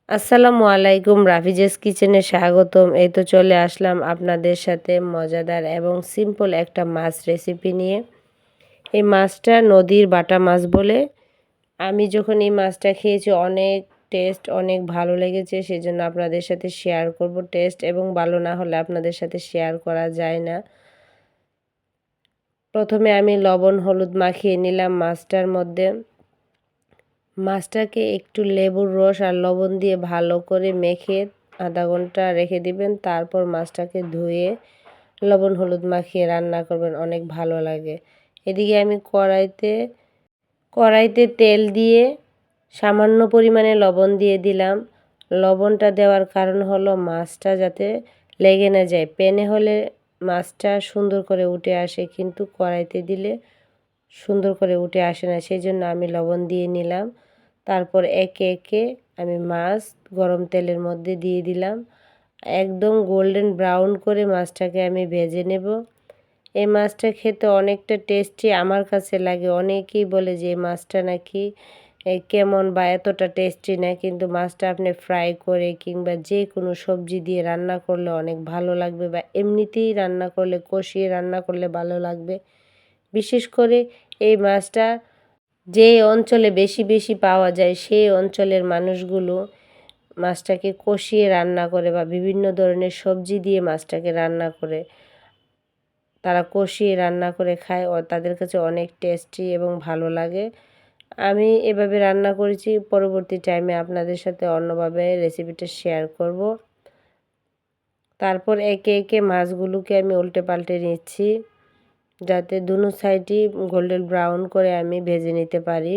আসসালামু আলাইকুম, রাফিজেস কিচেনে স্বাগতম। এই তো চলে আসলাম আপনাদের সাথে মজাদার এবং সিম্পল একটা মাছ রেসিপি নিয়ে। এই মাছটা নদীর বাটা মাছ বলে। আমি যখন এই মাছটা খেয়েছি অনেক টেস্ট, অনেক ভালো লেগেছে, সেজন্য আপনাদের সাথে শেয়ার করব। টেস্ট এবং ভালো না হলে আপনাদের সাথে শেয়ার করা যায় না। প্রথমে আমি লবণ হলুদ মাখিয়ে নিলাম মাছটার মধ্যে। মাছটাকে একটু লেবুর রস আর লবণ দিয়ে ভালো করে মেখে আধা ঘন্টা রেখে দিবেন। তারপর মাছটাকে ধুয়ে লবণ হলুদ মাখিয়ে রান্না করবেন, অনেক ভালো লাগে। এদিকে আমি কড়াইতে তেল দিয়ে সামান্য পরিমাণে লবণ দিয়ে দিলাম। লবণটা দেওয়ার কারণ হলো মাছটা যাতে লেগে না যায়। প্যানে হলে মাছটা সুন্দর করে উঠে আসে, কিন্তু কড়াইতে দিলে সুন্দর করে উঠে আসে না, সেই জন্য আমি লবণ দিয়ে নিলাম। তারপর একে একে আমি মাছ গরম তেলের মধ্যে দিয়ে দিলাম। একদম গোল্ডেন ব্রাউন করে মাছটাকে আমি ভেজে নেব। এই মাছটা খেতে অনেকটা টেস্টি আমার কাছে লাগে। অনেকেই বলে যে এই মাছটা নাকি কেমন বা এতটা টেস্টি না, কিন্তু মাছটা আপনি ফ্রাই করে কিংবা যে কোনো সবজি দিয়ে রান্না করলে অনেক ভালো লাগবে, বা এমনিতেই রান্না করলে, কষিয়ে রান্না করলে ভালো লাগবে। বিশেষ করে এই মাছটা যে অঞ্চলে বেশি বেশি পাওয়া যায় সেই অঞ্চলের মানুষগুলো মাছটাকে কষিয়ে রান্না করে বা বিভিন্ন ধরনের সবজি দিয়ে মাছটাকে রান্না করে, তারা কষিয়ে রান্না করে খায়, তাদের কাছে অনেক টেস্টি এবং ভালো লাগে। আমি এভাবে রান্না করেছি, পরবর্তী টাইমে আপনাদের সাথে অন্যভাবে রেসিপিটা শেয়ার করব। তারপর একে একে মাছগুলোকে আমি উল্টে পাল্টে নিচ্ছি, যাতে দুনো সাইডই গোল্ডেন ব্রাউন করে আমি ভেজে নিতে পারি।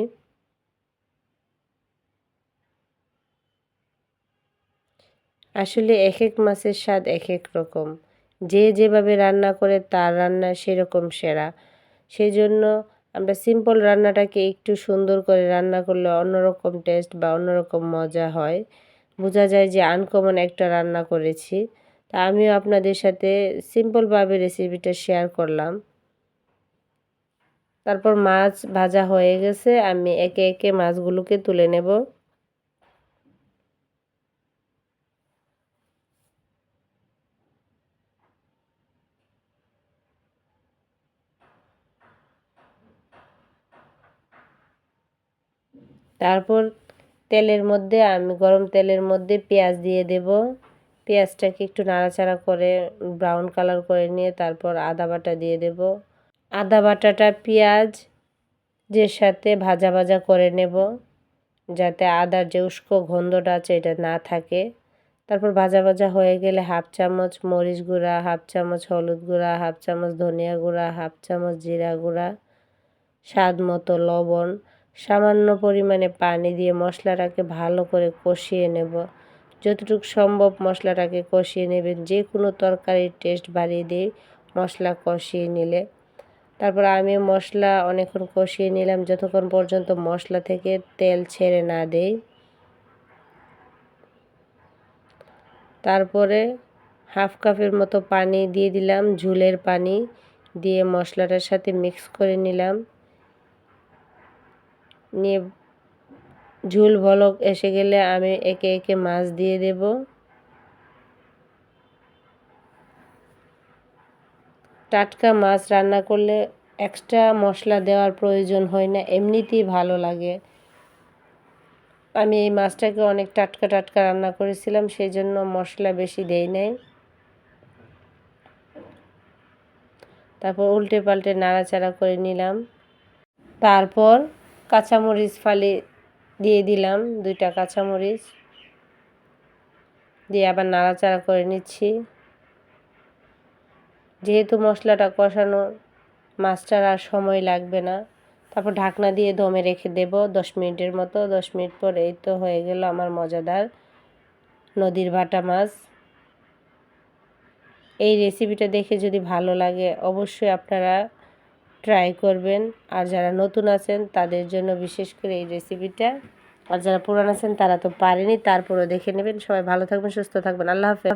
আসলে এক এক মাছের স্বাদ এক এক রকম, যে যেভাবে রান্না করে তার রান্না সেরকম সেরা। সেই জন্য আমরা সিম্পল রান্নাটাকে একটু সুন্দর করে রান্না করলে অন্যরকম টেস্ট বা অন্যরকম মজা হয়, বোঝা যায় যে আনকমন একটা রান্না করেছি। তা আমিও আপনাদের সাথে সিম্পলভাবে রেসিপিটা শেয়ার করলাম। তারপর মাছ ভাজা হয়ে গেছে, আমি একে একে মাছগুলোকে তুলে নেব। তারপর গরম তেলের মধ্যে পেঁয়াজ দিয়ে দেব। পেঁয়াজটাকে একটু নাড়াচাড়া করে ব্রাউন কালার করে নিয়ে তারপর আদা বাটা দিয়ে দেব। আদা বাটাটা পেঁয়াজ যে সাথে ভাজা ভাজা করে নেব, যাতে আদার যে উস্কো গন্ধটা আছে এটা না থাকে। তারপর ভাজা ভাজা হয়ে গেলে হাফ চামচ মরিচ গুঁড়া, হাফ চামচ হলুদ গুঁড়া, হাফ চামচ ধনিয়া গুঁড়া, হাফ চামচ জিরা গুঁড়া, স্বাদ মতো লবণ, সামান্য পরিমাণে পানি দিয়ে মশলাটাকে ভালো করে কষিয়ে নেব। যতটুকু সম্ভব মশলাটাকে কষিয়ে নেবেন, যে কোনো তরকারির টেস্ট বাড়িয়ে দিয়ে মশলা কষিয়ে নিলে। তারপর আমি মশলা অনেকক্ষণ কষিয়ে নিলাম, যতক্ষণ পর্যন্ত মশলা থেকে তেল ছেড়ে না দেয়। তারপরে হাফ কাপের মতো পানি দিয়ে দিলাম, ঝোলের পানি দিয়ে মশলাটার সাথে মিক্স করে নিলাম। নিয়ে ঝোল বলক এসে গেলে আমি একে একে মাছ দিয়ে দেব। টাটকা মাছ রান্না করলে এক্সট্রা মশলা দেওয়ার প্রয়োজন হয় না, এমনিতেই ভালো লাগে। আমি এই মাছটাকে অনেক টাটকা টাটকা রান্না করেছিলাম, সেই জন্য মশলা বেশি দেই নাই। তারপর উল্টে পাল্টে নাড়াচাড়া করে নিলাম। তারপর কাঁচামরিচ ফালি দিয়ে দিলাম, 2টা কাঁচামরিচ দিয়ে আবার নাড়াচাড়া করে নিচ্ছি। যেহেতু মশলাটা কষানো, মাছটার আর সময় লাগবে না। তারপর ঢাকনা দিয়ে দমে রেখে দেব 10 মিনিটের মতো। 10 মিনিট পর এই তো হয়ে গেল আমার মজাদার নদীর বাটা মাছ। এই রেসিপিটা দেখে যদি ভালো লাগে অবশ্যই আপনারা ট্রাই করবেন। আর যারা নতুন আছেন তাদের জন্য বিশেষ করে এই রেসিপিটা, আর যারা পুরান আছেন তারা তো পারেনি, তারপরেও দেখে নেবেন। সবাই ভালো থাকবেন, সুস্থ থাকবেন। আল্লাহ হাফেজ।